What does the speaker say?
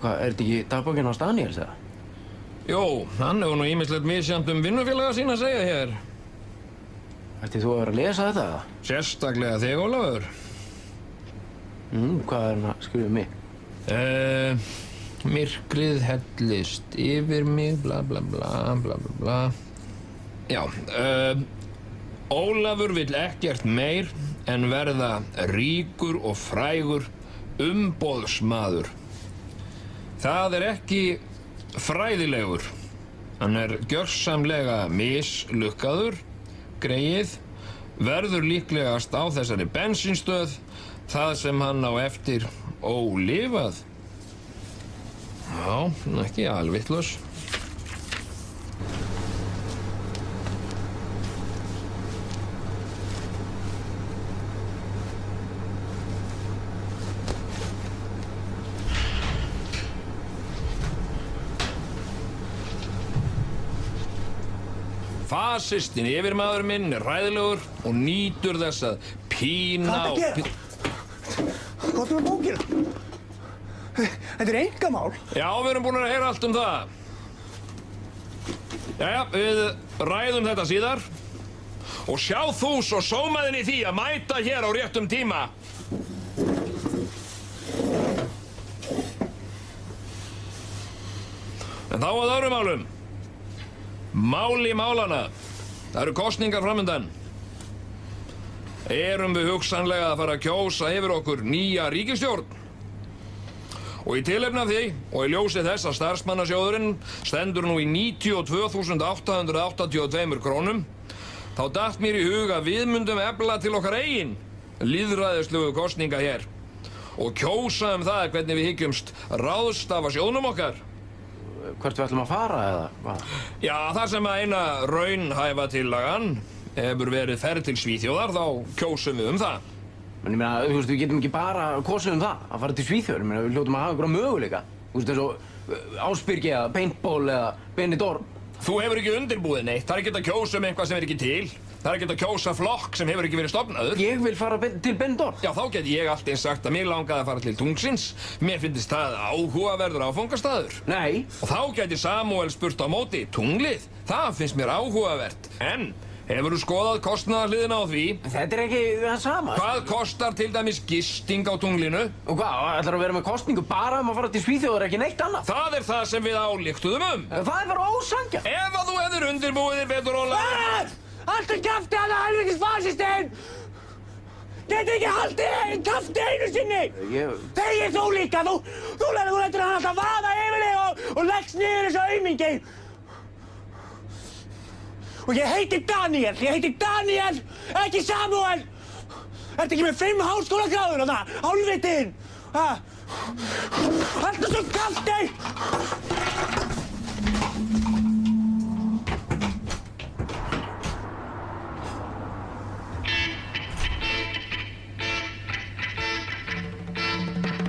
Hvað, þetta ekki dagbókin hans Daniels, eða? Jó, hann hefur nú ýmislegt misjafnt vinnufélaga sína að segja hér. Ætti þú að vera að lesa þetta, eða? Sérstaklega þig, Ólafur. Hvað er hann að skrifa um mig? Myrkrið hellist yfir mig, bla bla bla, bla bla bla. Já, Ólafur vill ekkert meir en verða ríkur og frægur umboðsmaður. Það er ekki fræðilegur. Hann er gjörsamlega mislukkaður, greyið, verður líklegast á þessari bensínstöð það sem hann á eftir ólifað. Já, ekki alvitlaus. Fasistinn yfirmaður minn er hræðilegur og nýtur þess að pína Hvað er að gera? Hvað er með bókina? Þetta er einkamál. Já, við erum búin að heyra allt um það. Jæja, við ræðum þetta síðar. Og sjá þú svo sómaðinn í því að mæta hér á réttum tíma. En þá að öðrum málum. Máli málana. Það eru kosningar framundan. Erum við hugsanlega að fara að kjósa yfir okkur nýja ríkisstjórn? Og í tilefni af því, og í ljósi þess að starfsmannasjóðurinn stendur nú í 92.882 krónum, þá datt mér í hug að við myndum efla til okkar eigin lýðræðislegu kosninga hér og kjósa það hvernig við hyggjumst ráðstafa sjóðnum okkar. Hvert við ætlum að fara, eða hvað? Já, þar sem að eina raunhæfa tillagan hefur verið ferð til Svíþjóðar, þá kjósum við það. En ég meina, þú veist, við getum ekki bara kosið það, að fara til Svíþjóðar. Ég meina, við hljótum að hafa einhverja möguleika. Þú veist, eins og Ásbyrgi eða Paintball eða Benidorm. Þú hefur ekki undirbúið neitt. Það er ekki að kjósa eitthvað sem er ekki til. Það er ekki að kjósa flokk sem hefur ekki verið stofnaður. Ég vil fara til Benidorm. Já, þá get ég allt eins sagt að mér langaði að fara til Tungsins. Mér finnst það áhugaverður áfangastaður. Nei. Og þá gæti Samúel spurt á móti, tunglið, það finnst mér áhugavert. En hefur þú skoðað kostnaðarhliðina á því? Þetta er ekki það sama. Hvað kostar til dæmis gisting á tunglinu? Og hvað, ætlar að vera með kosningu bara að fara til Svíþjóðar, ekki neitt annað? Það er það sem við ályktuðum um. Það er bara ósanngjarnt. Ef að þú hefðir undirbúið þér betur, Ólafur. Alltaf kjafti hana helvítis fasistinn! Geti ekki haldið einn kjafti einu sinni! Þegir þú líka, þú lætur hann alltaf vaða yfir þig og leggst niður þessu aumingi! Og ég heiti Daniel, ekki Samúel! Ertu ekki með 5 háskólagráður þarna, hálfvitinn? Alltaf svo kjafti!